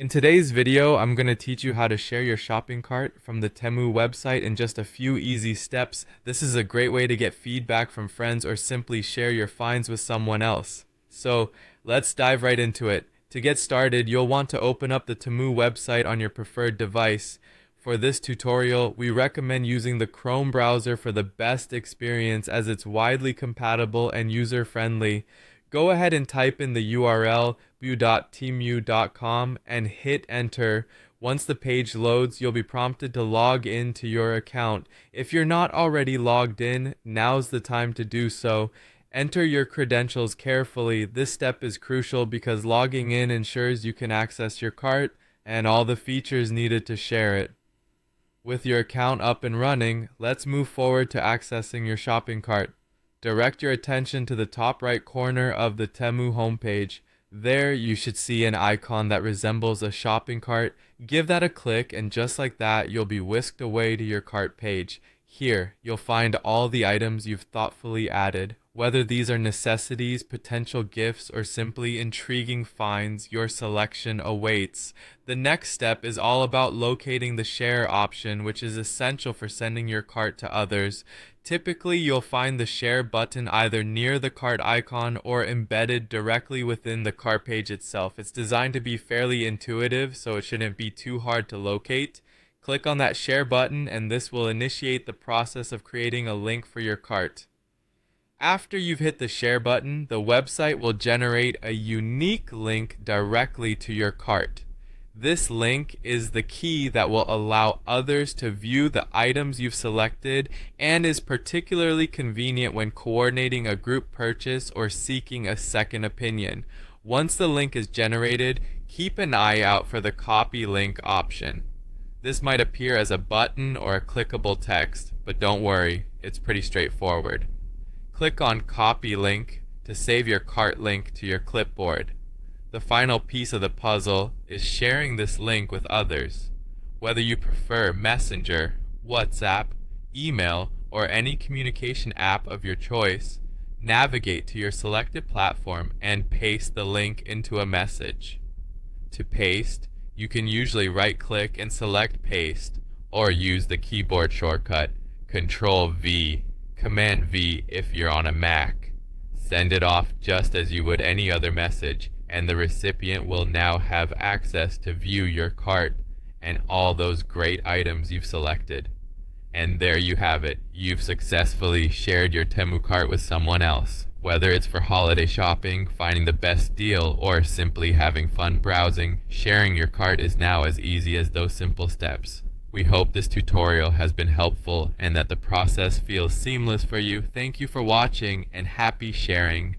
In today's video, I'm going to teach you how to share your shopping cart from the Temu website in just a few easy steps. This is a great way to get feedback from friends or simply share your finds with someone else. So let's dive right into it. To get started, you'll want to open up the Temu website on your preferred device. For this tutorial, we recommend using the Chrome browser for the best experience as it's widely compatible and user-friendly. Go ahead and type in the URL bu.temu.com and hit enter. Once the page loads, you'll be prompted to log in to your account. If you're not already logged in, now's the time to do so. Enter your credentials carefully. This step is crucial because logging in ensures you can access your cart and all the features needed to share it. With your account up and running, let's move forward to accessing your shopping cart. Direct your attention to the top right corner of the Temu homepage. There you should see an icon that resembles a shopping cart. Give that a click and just like that you'll be whisked away to your cart page. Here you'll find all the items you've thoughtfully added. Whether these are necessities, potential gifts, or simply intriguing finds, your selection awaits. The next step is all about locating the share option, which is essential for sending your cart to others. Typically, you'll find the share button either near the cart icon or embedded directly within the cart page itself. It's designed to be fairly intuitive, so it shouldn't be too hard to locate. Click on that share button and this will initiate the process of creating a link for your cart. After you've hit the share button, the website will generate a unique link directly to your cart. This link is the key that will allow others to view the items you've selected and is particularly convenient when coordinating a group purchase or seeking a second opinion. Once the link is generated, keep an eye out for the copy link option. This might appear as a button or a clickable text, but don't worry, it's pretty straightforward. Click on Copy Link to save your cart link to your clipboard. The final piece of the puzzle is sharing this link with others. Whether you prefer Messenger, WhatsApp, email, or any communication app of your choice, navigate to your selected platform and paste the link into a message. To paste, you can usually right-click and select Paste, or use the keyboard shortcut Ctrl-V, Command-V if you're on a Mac. Send it off just as you would any other message, and the recipient will now have access to view your cart and all those great items you've selected. And there you have it. You've successfully shared your Temu cart with someone else. Whether it's for holiday shopping, finding the best deal, or simply having fun browsing, sharing your cart is now as easy as those simple steps. We hope this tutorial has been helpful and that the process feels seamless for you. Thank you for watching and happy sharing.